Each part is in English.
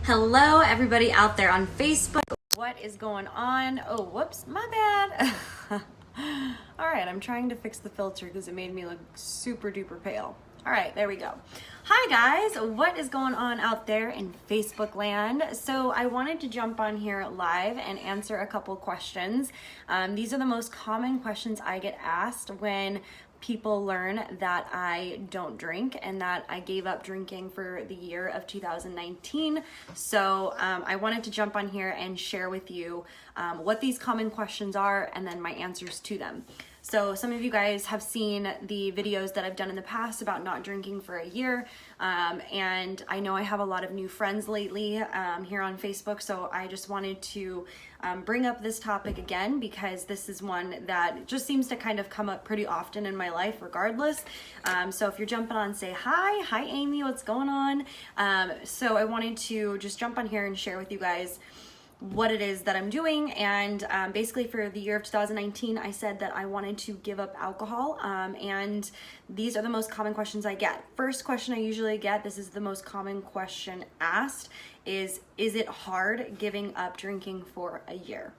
Hello, everybody out there on Facebook. What is going on? Oh, whoops, my bad. All right, I'm trying to fix the filter because it made me look super duper pale. All right, there we go. Hi guys, what is going on out there in Facebook land? So I wanted to jump on here live and answer a couple questions. These are the most common questions I get asked when people learn that I don't drink and that I gave up drinking for the year of 2019. So I wanted to jump on here and share with you what these common questions are and then my answers to them. So some of you guys have seen the videos that I've done in the past about not drinking for a year. And I know I have a lot of new friends lately here on Facebook. So I just wanted to bring up this topic again because this is one that just seems to kind of come up pretty often in my life regardless. So if you're jumping on, say hi Amy, what's going on? So I wanted to just jump on here and share with you guys what it is that I'm doing. And basically for the year of 2019, I said that I wanted to give up alcohol. And these are the most common questions I get. First question I usually get, this is the most common question asked, is it hard giving up drinking for a year?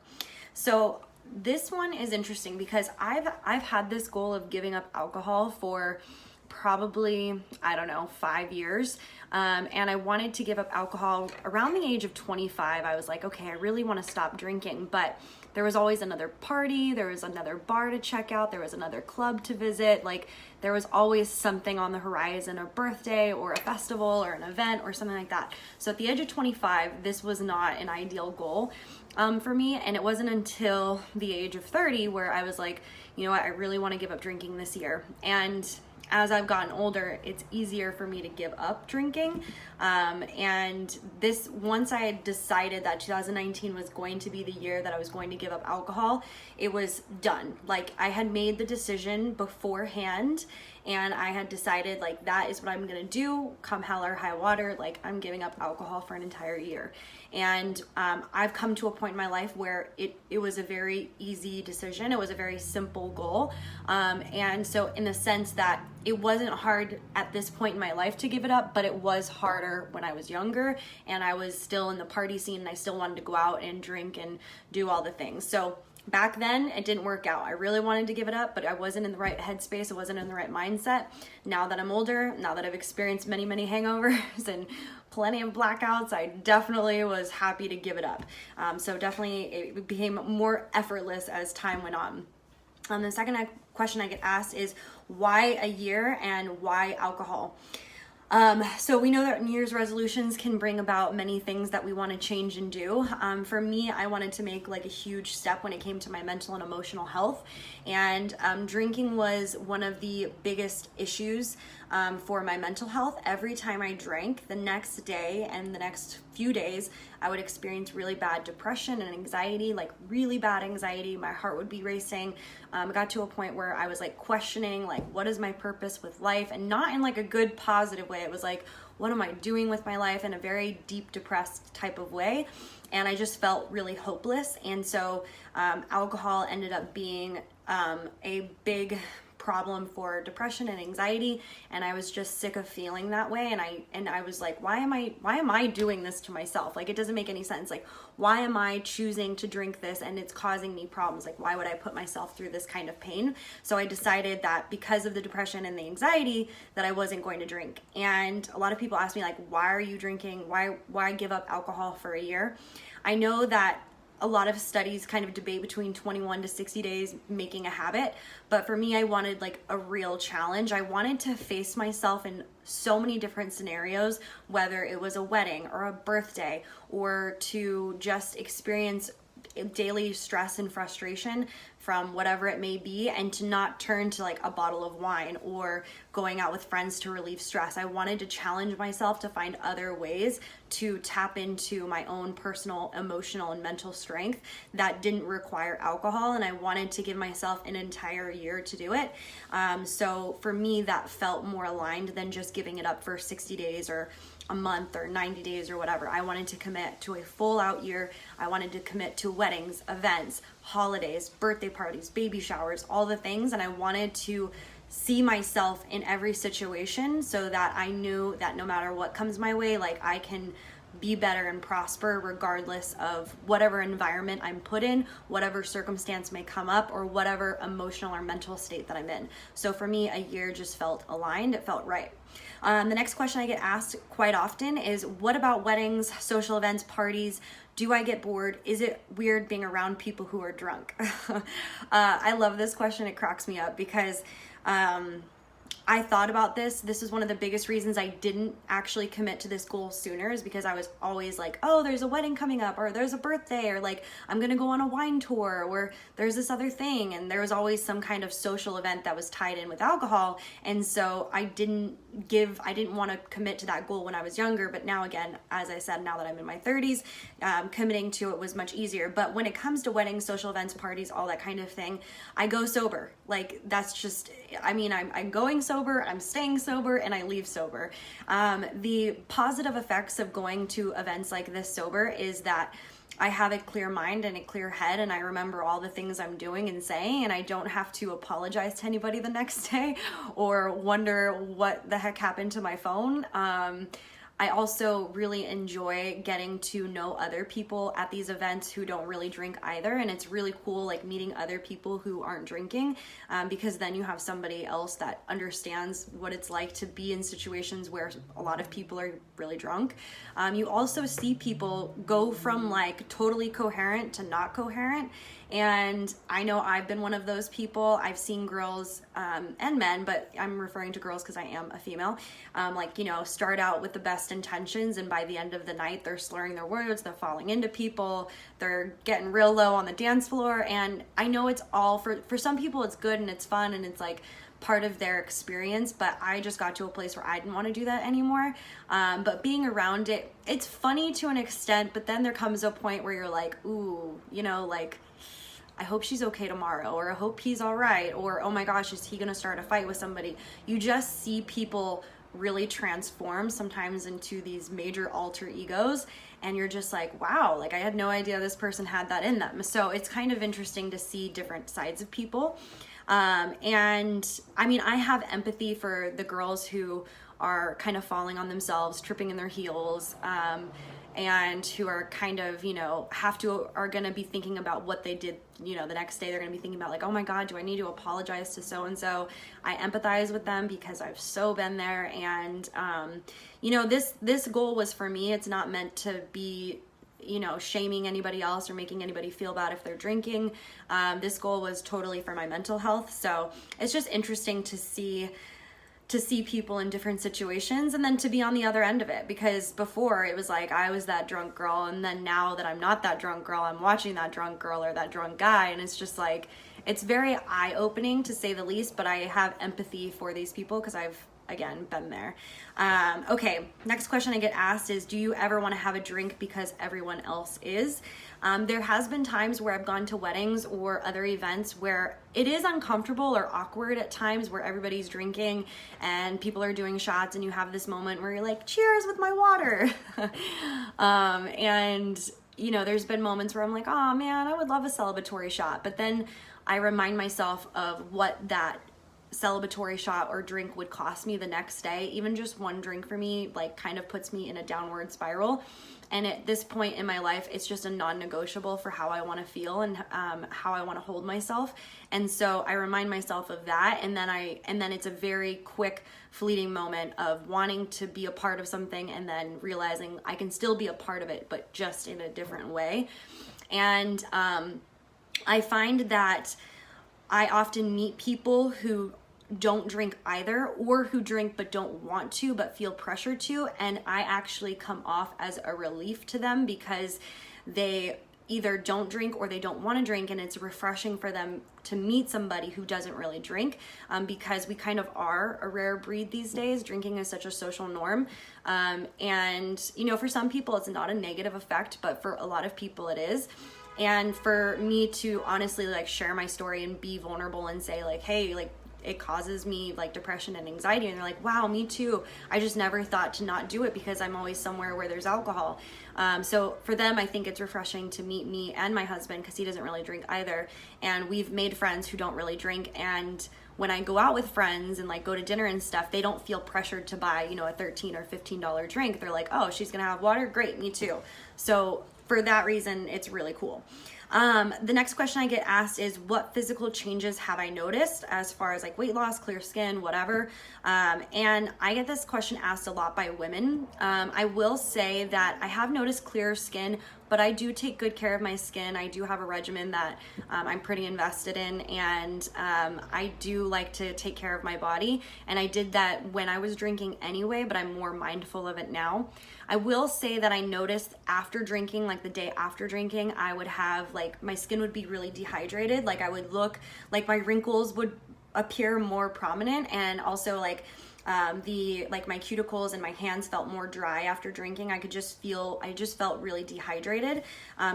So this one is interesting because I've had this goal of giving up alcohol for probably, I don't know, 5 years. And I wanted to give up alcohol around the age of 25. I was like, okay, I really want to stop drinking, but there was always another party, there was another bar to check out, there was another club to visit, like there was always something on the horizon, a birthday or a festival or an event or something like that. So at the age of 25, this was not an ideal goal for me, and it wasn't until the age of 30 where I was like, you know what, I really want to give up drinking this year. And as I've gotten older, it's easier for me to give up drinking. And this, once I had decided that 2019 was going to be the year that I was going to give up alcohol, it was done. Like I had made the decision beforehand and I had decided like that is what I'm gonna do come hell or high water. Like I'm giving up alcohol for an entire year. And I've come to a point in my life where it was a very easy decision. It was a very simple goal. And so in the sense that it wasn't hard at this point in my life to give it up, but it was harder when I was younger and I was still in the party scene and I still wanted to go out and drink and do all the things. So back then it didn't work out. I really wanted to give it up, but I wasn't in the right headspace. I wasn't in the right mindset. Now that I'm older, now that I've experienced many hangovers and plenty of blackouts, I definitely was happy to give it up. So definitely it became more effortless as time went on. The second question I get asked is why a year and why alcohol? So we know that New Year's resolutions can bring about many things that we want to change and do. For me, I wanted to make like a huge step when it came to my mental and emotional health. And drinking was one of the biggest issues for my mental health. Every time I drank, the next day and the next few days, I would experience really bad depression and anxiety, like really bad anxiety. My heart would be racing. It got to a point where I was like questioning, like, what is my purpose with life? And not in like a good, positive way. It was like, what am I doing with my life in a very deep, depressed type of way? And I just felt really hopeless. And so alcohol ended up being a big problem for depression and anxiety, and I was just sick of feeling that way. And I was like, why am I doing this to myself? Like, it doesn't make any sense. Like, why am I choosing to drink this and it's causing me problems? Like, why would I put myself through this kind of pain? So I decided that because of the depression and the anxiety that I wasn't going to drink. And a lot of people ask me like, why are you drinking? Why give up alcohol for a year? I know that a lot of studies kind of debate between 21 to 60 days making a habit, but for me, I wanted like a real challenge. I wanted to face myself in so many different scenarios, whether it was a wedding or a birthday, or to just experience daily stress and frustration from whatever it may be, and to not turn to like a bottle of wine or going out with friends to relieve stress. I wanted to challenge myself to find other ways to tap into my own personal, emotional, and mental strength that didn't require alcohol, and I wanted to give myself an entire year to do it. So for me, that felt more aligned than just giving it up for 60 days or a month or 90 days or whatever. I wanted to commit to a full out year. I wanted to commit to weddings, events, holidays, birthday parties, baby showers, all the things. And I wanted to see myself in every situation so that I knew that no matter what comes my way, like I can be better and prosper regardless of whatever environment I'm put in, whatever circumstance may come up, or whatever emotional or mental state that I'm in. So for me, a year just felt aligned, it felt right. The next question I get asked quite often is, what about weddings, social events, parties? Do I get bored? Is it weird being around people who are drunk? I love this question. It cracks me up because I thought about this. This is one of the biggest reasons I didn't actually commit to this goal sooner, is because I was always like, oh, there's a wedding coming up, or there's a birthday, or like I'm gonna go on a wine tour, or there's this other thing. And there was always some kind of social event that was tied in with alcohol. And so I didn't want to commit to that goal when I was younger. But now, again, as I said, now that I'm in my 30s, committing to it was much easier. But when it comes to weddings, social events, parties, all that kind of thing, I go sober. Like, that's just, I mean, I'm going sober, I'm staying sober, and I leave sober. The positive effects of going to events like this sober is that I have a clear mind and a clear head, and I remember all the things I'm doing and saying, and I don't have to apologize to anybody the next day or wonder what the heck happened to my phone. I also really enjoy getting to know other people at these events who don't really drink either, and it's really cool, like, meeting other people who aren't drinking, because then you have somebody else that understands what it's like to be in situations where a lot of people are really drunk. You also see people go from like totally coherent to not coherent, and I know I've been one of those people. I've seen girls and men, but I'm referring to girls because I am a female, like, you know, start out with the best intentions, and by the end of the night they're slurring their words, they're falling into people, they're getting real low on the dance floor. And I know it's all for some people it's good and it's fun and it's like part of their experience, but I just got to a place where I didn't want to do that anymore. But being around it, it's funny to an extent, but then there comes a point where you're like, ooh, you know, like, I hope she's okay tomorrow, or I hope he's all right, or oh my gosh, is he gonna start a fight with somebody? You just see people really transform sometimes into these major alter egos, and you're just like, wow, like I had no idea this person had that in them. So it's kind of interesting to see different sides of people. And I mean, I have empathy for the girls who are kind of falling on themselves, tripping in their heels, and who are kind of, you know, are going to be thinking about what they did, you know, the next day. They're going to be thinking about like, oh my God, do I need to apologize to so-and-so? I empathize with them because I've so been there. And, you know, this goal was for me. It's not meant to be, you know, shaming anybody else or making anybody feel bad if they're drinking. This goal was totally for my mental health. So it's just interesting to see people in different situations, and then to be on the other end of it, because before it was like I was that drunk girl, and then now that I'm not that drunk girl, I'm watching that drunk girl or that drunk guy, and it's just like, it's very eye-opening to say the least. But I have empathy for these people because I've, again, been there. Okay, next question I get asked is, do you ever want to have a drink because everyone else is? There has been times where I've gone to weddings or other events where it is uncomfortable or awkward at times, where everybody's drinking and people are doing shots, and you have this moment where you're like, cheers with my water. And you know, there's been moments where I'm like, oh man, I would love a celebratory shot. But then I remind myself of what that celebratory shot or drink would cost me the next day. Even just one drink for me, like, kind of puts me in a downward spiral. And at this point in my life, it's just a non-negotiable for how I want to feel and how I want to hold myself. And so I remind myself of that, and then it's a very quick, fleeting moment of wanting to be a part of something, and then realizing I can still be a part of it, but just in a different way. And I find that I often meet people who don't drink either, or who drink but don't want to but feel pressure to, and I actually come off as a relief to them because they either don't drink or they don't want to drink, and it's refreshing for them to meet somebody who doesn't really drink, because we kind of are a rare breed these days. Drinking is such a social norm, and you know, for some people it's not a negative effect, but for a lot of people it is. And for me to honestly like share my story and be vulnerable and say like, hey, like, it causes me like depression and anxiety, and they're like, wow, me too, I just never thought to not do it because I'm always somewhere where there's alcohol. So for them, I think it's refreshing to meet me and my husband, because he doesn't really drink either, and we've made friends who don't really drink, and when I go out with friends and like go to dinner and stuff, they don't feel pressured to buy, you know, a $13 or $15 drink. They're like, oh, she's gonna have water, great, me too. So for that reason, it's really cool. The next question I get asked is, what physical changes have I noticed as far as like weight loss, clear skin, whatever? And I get this question asked a lot by women. I will say that I have noticed clearer skin, but I do take good care of my skin. I do have a regimen that I'm pretty invested in, and I do like to take care of my body. And I did that when I was drinking anyway, but I'm more mindful of it now. I will say that I noticed after drinking, like the day after drinking, I would have like, my skin would be really dehydrated. Like I would look like my wrinkles would appear more prominent, and also like my cuticles and my hands felt more dry after drinking. I just felt really dehydrated.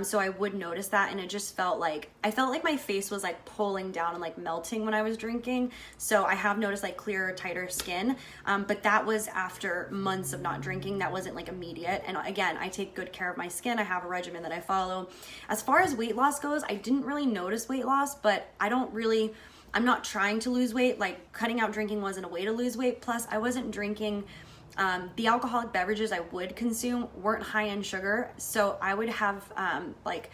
So I would notice that, and it just felt like, I felt like my face was like pulling down and like melting when I was drinking. So I have noticed like clearer, tighter skin. But that was after months of not drinking. That wasn't like immediate. And again, I take good care of my skin. I have a regimen that I follow. As far as weight loss goes, I didn't really notice weight loss, but I'm not trying to lose weight. Like cutting out drinking wasn't a way to lose weight. Plus I wasn't drinking, the alcoholic beverages I would consume weren't high in sugar. So I would have like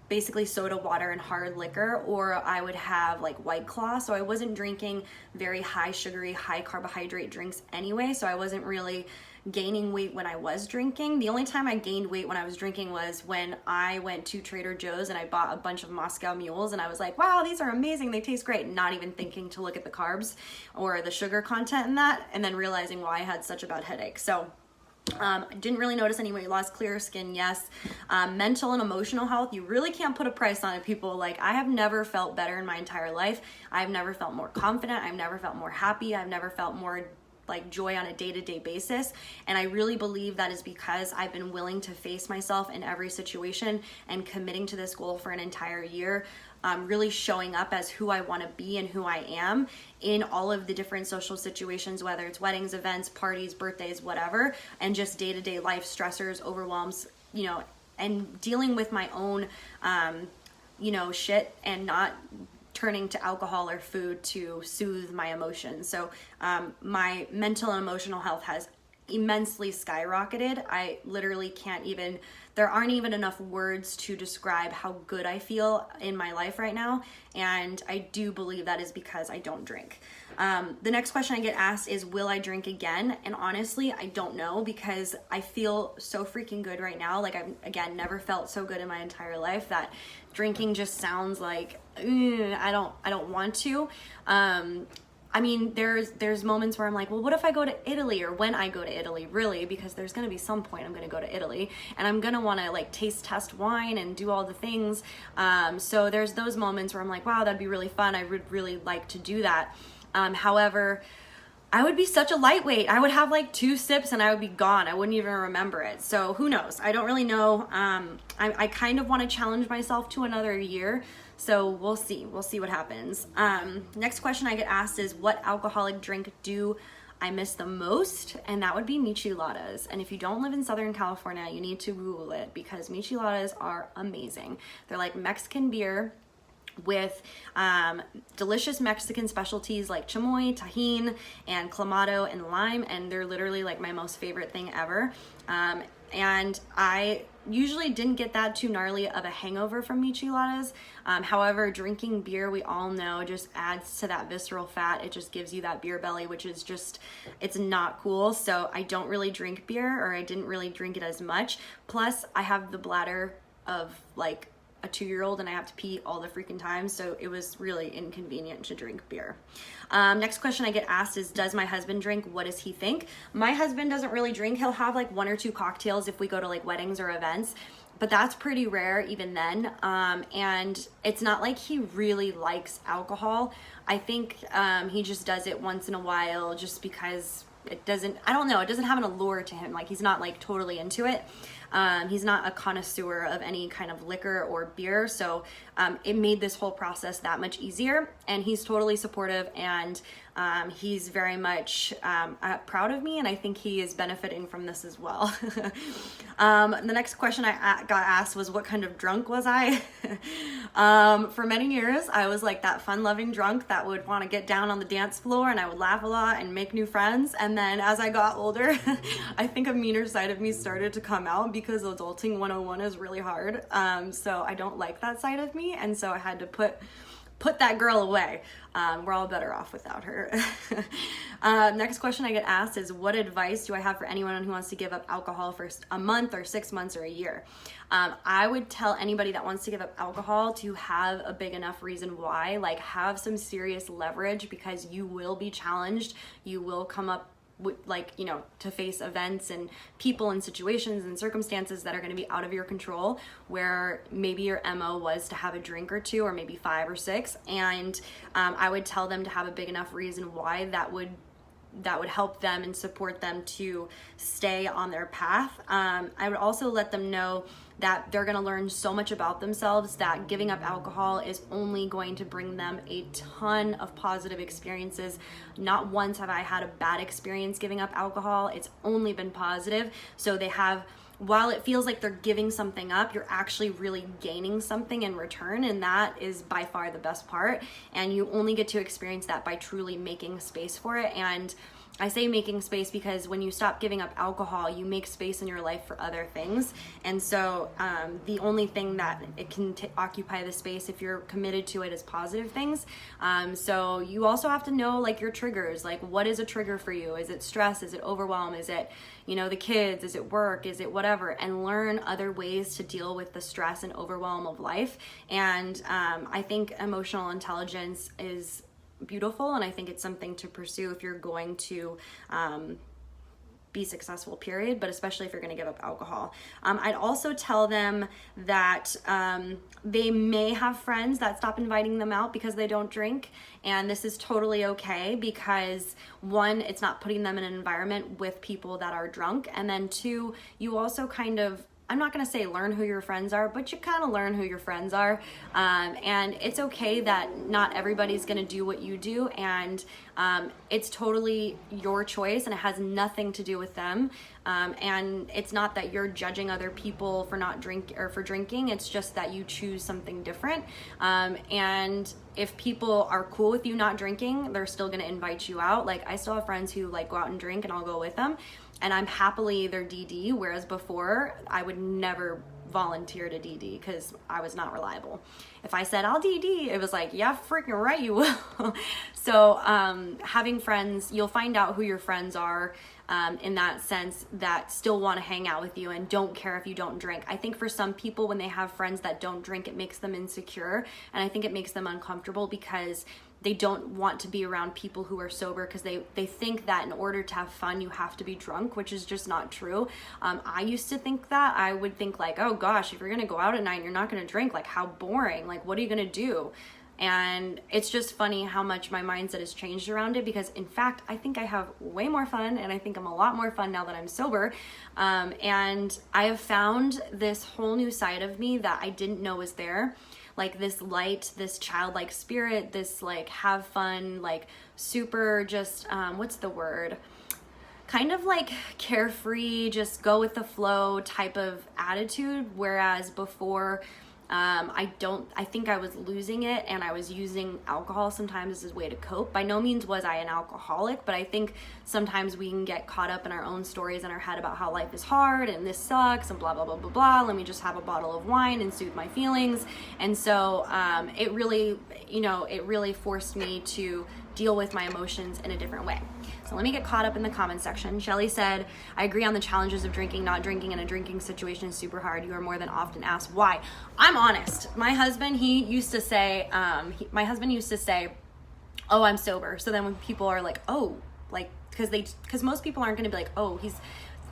basically soda water and hard liquor, or I would have like White Claw. So I wasn't drinking very high sugary, high carbohydrate drinks anyway. So I wasn't really gaining weight when I was drinking. The only time I gained weight when I was drinking was when I went to Trader Joe's and I bought a bunch of Moscow Mules, and I was like, wow, these are amazing, they taste great, not even thinking to look at the carbs or the sugar content in that, and then realizing why I had such a bad headache. So I didn't really notice any weight loss. Clearer skin, yes. Mental and emotional health, you really can't put a price on it, people. Like, I have never felt better in my entire life. I've never felt more confident. I've never felt more happy. I've never felt more like joy on a day-to-day basis. And I really believe that is because I've been willing to face myself in every situation and committing to this goal for an entire year. Really showing up as who I want to be and who I am in all of the different social situations, whether it's weddings, events, parties, birthdays, whatever, and just day-to-day life stressors, overwhelms, you know, and dealing with my own, shit, and not turning to alcohol or food to soothe my emotions. So my mental and emotional health has immensely skyrocketed. I literally there aren't even enough words to describe how good I feel in my life right now. And I do believe that is because I don't drink. The next question I get asked is, will I drink again? And honestly, I don't know, because I feel so freaking good right now. Like, I've, again, never felt so good in my entire life that drinking just sounds like, I don't want to. I mean, there's moments where I'm like, well, what if I go to Italy, or when I go to Italy, really, because there's going to be some point I'm going to go to Italy, and I'm going to want to like test wine and do all the things. So there's those moments where I'm like, wow, that'd be really fun. I would really like to do that. However, I would be such a lightweight. I would have like 2 sips and I would be gone. I wouldn't even remember it. So who knows? I don't really know. I kind of want to challenge myself to another year. So we'll see. We'll see what happens. Next question I get asked is, what alcoholic drink do I miss the most? And that would be micheladas. And if you don't live in Southern California, you need to Google it, because micheladas are amazing. They're like Mexican beer with delicious Mexican specialties like chamoy, tajin, and clamato and lime, and they're literally like my most favorite thing ever. And I usually didn't get that too gnarly of a hangover from micheladas. However, drinking beer, we all know, just adds to that visceral fat. It just gives you that beer belly, which is just, it's not cool. So I don't really drink beer, or I didn't really drink it as much. Plus, I have the bladder of like a 2-year-old, and I have to pee all the freaking time, so it was really inconvenient to drink beer. Next question I get asked is, does my husband drink? What does he think? My husband doesn't really drink. He'll have like 1 or 2 cocktails if we go to like weddings or events, but that's pretty rare even then. And it's not like he really likes alcohol. I think he just does it once in a while, just because it doesn't have an allure to him. Like, he's not like totally into it. He's not a connoisseur of any kind of liquor or beer, so it made this whole process that much easier. and he's totally supportive, and he's very much proud of me, and I think he is benefiting from this as well. The next question I got asked was, what kind of drunk was I? For many years, I was like that fun-loving drunk that would want to get down on the dance floor, and I would laugh a lot and make new friends. And then as I got older, I think a meaner side of me started to come out, because adulting 101 is really hard. So I don't like that side of me, and so I had to put that girl away. We're all better off without her. Next question I get asked is, what advice do I have for anyone who wants to give up alcohol for a month or 6 months or a year? I would tell anybody that wants to give up alcohol to have a big enough reason why, like have some serious leverage, because you will be challenged. You will come up with, like, you know, to face events and people and situations and circumstances that are going to be out of your control, where maybe your MO was to have a drink or two, or maybe 5 or 6. And I would tell them to have a big enough reason why that would help them and support them to stay on their path. I would also let them know that they're going to learn so much about themselves, that giving up alcohol is only going to bring them a ton of positive experiences. Not once have I had a bad experience giving up alcohol. It's only been positive. So they have, while it feels like they're giving something up, you're actually really gaining something in return, and that is by far the best part. And you only get to experience that by truly making space for it. And I say making space because when you stop giving up alcohol, you make space in your life for other things. And so the only thing that it can occupy the space, if you're committed to it, is positive things. So you also have to know, like, your triggers. Like, what is a trigger for you? Is it stress? Is it overwhelm? Is it, you know, the kids? Is it work? Is it whatever? And learn other ways to deal with the stress and overwhelm of life. And I think emotional intelligence is beautiful, and I think it's something to pursue if you're going to be successful, period, but especially if you're going to give up alcohol. I'd also tell them that they may have friends that stop inviting them out because they don't drink, and this is totally okay, because 1, it's not putting them in an environment with people that are drunk, and then 2, you also kind of, I'm not going to say learn who your friends are, but you kind of learn who your friends are. And it's okay that not everybody's going to do what you do. And it's totally your choice, and it has nothing to do with them. And it's not that you're judging other people for not for drinking. It's just that you choose something different. And if people are cool with you not drinking, they're still going to invite you out. Like, I still have friends who like go out and drink, and I'll go with them. And I'm happily their DD, whereas before I would never volunteer to DD because I was not reliable. If I said I'll DD, it was like, yeah, freaking right you will. So having friends, you'll find out who your friends are in that sense, that still want to hang out with you and don't care if you don't drink. I think for some people, when they have friends that don't drink, it makes them insecure, and I think it makes them uncomfortable because they don't want to be around people who are sober, because they think that in order to have fun, you have to be drunk, which is just not true. I used to think that. I would think like, oh gosh, if you're going to go out at night and you're not going to drink, like how boring, like what are you going to do? And it's just funny how much my mindset has changed around it, because in fact, I think I have way more fun, and I think I'm a lot more fun now that I'm sober. And I have found this whole new side of me that I didn't know was there. Like this light, this childlike spirit, this like have fun, like super just, what's the word? Kind of like carefree, just go with the flow type of attitude. Whereas before, I think I was losing it, and I was using alcohol sometimes as a way to cope. By no means was I an alcoholic, but I think sometimes we can get caught up in our own stories in our head about how life is hard and this sucks and blah, blah, blah, blah, blah. Let me just have a bottle of wine and soothe my feelings. And so, it really forced me to deal with my emotions in a different way. So let me get caught up in the comment section. Shelly said, I agree on the challenges of drinking. Not drinking in a drinking situation is super hard. You are more than often asked why. I'm honest. My husband, he used to say, oh, I'm sober. So then when people are like, oh, like, because most people aren't going to be like, oh,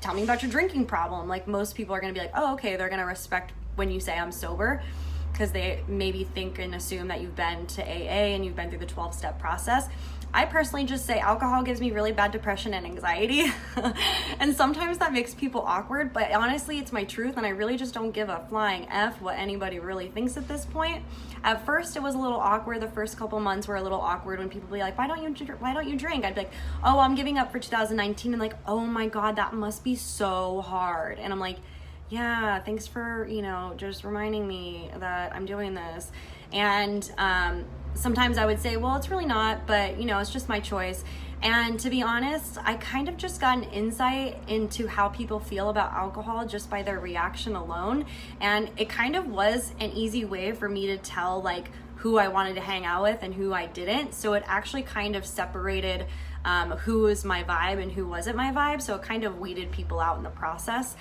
tell me about your drinking problem. Like most people are going to be like, oh, okay, they're going to respect when you say I'm sober. because they maybe think and assume that you've been to AA and you've been through the 12-step process. I personally just say alcohol gives me really bad depression and anxiety. And sometimes that makes people awkward, but honestly, it's my truth, and I really just don't give a flying F what anybody really thinks at this point. At first, it was a little awkward. The first couple months were a little awkward when people be like, why don't you drink? I'd be like, oh, I'm giving up for 2019. And like, oh my God, that must be so hard. And I'm like, yeah, thanks for, just reminding me that I'm doing this. And sometimes I would say, well, it's really not, but it's just my choice. And to be honest, I kind of just got an insight into how people feel about alcohol just by their reaction alone. And it kind of was an easy way for me to tell like who I wanted to hang out with and who I didn't. So it actually kind of separated who was my vibe and who wasn't my vibe. So it kind of weeded people out in the process.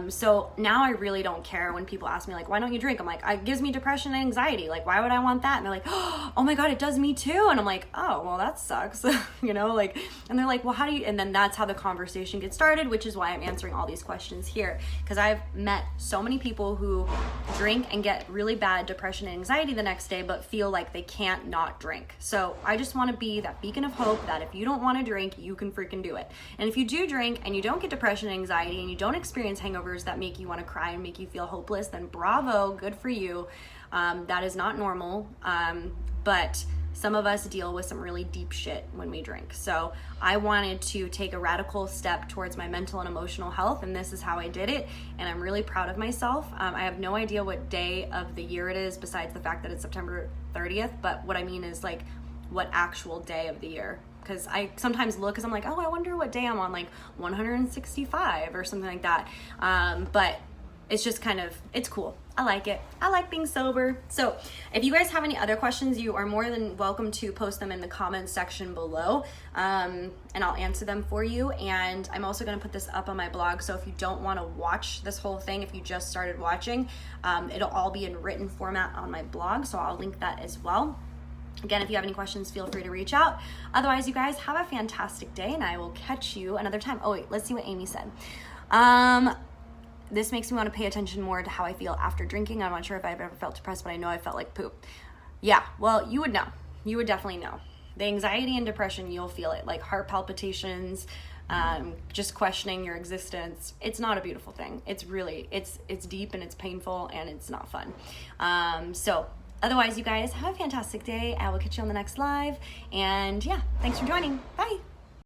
So now I really don't care when people ask me like, why don't you drink? I'm like, it gives me depression and anxiety. Like, why would I want that? And they're like, oh my God, it does me too. And I'm like, oh, well, that sucks. And they're like, well, how do you, and then that's how the conversation gets started, which is why I'm answering all these questions here. Cause I've met so many people who drink and get really bad depression and anxiety the next day, but feel like they can't not drink. So I just want to be that beacon of hope that if you don't want to drink, you can freaking do it. And if you do drink and you don't get depression and anxiety and you don't experience hangovers that make you want to cry and make you feel hopeless, then bravo, good for you. That is not normal. But some of us deal with some really deep shit when we drink. So I wanted to take a radical step towards my mental and emotional health, and this is how I did it. And I'm really proud of myself. I have no idea what day of the year it is besides the fact that it's September 30th. But what I mean is like what actual day of the year. Because I sometimes look, because I'm like, oh, I wonder what day I'm on, like 165 or something like that. But it's just kind of, it's cool. I like it. I like being sober. So if you guys have any other questions, you are more than welcome to post them in the comments section below, and I'll answer them for you. And I'm also going to put this up on my blog. So if you don't want to watch this whole thing, if you just started watching, it'll all be in written format on my blog. So I'll link that as well. Again, if you have any questions, feel free to reach out. Otherwise, you guys have a fantastic day, and I will catch you another time. Oh, wait, let's see what Amy said. This makes me want to pay attention more to how I feel after drinking. I'm not sure if I've ever felt depressed, but I know I felt like poop. Yeah, well, you would know. You would definitely know. The anxiety and depression, you'll feel it, like heart palpitations, just questioning your existence. It's not a beautiful thing. It's really, it's deep and it's painful and it's not fun. So otherwise, you guys have a fantastic day. I will catch you on the next live. And yeah, thanks for joining. Bye.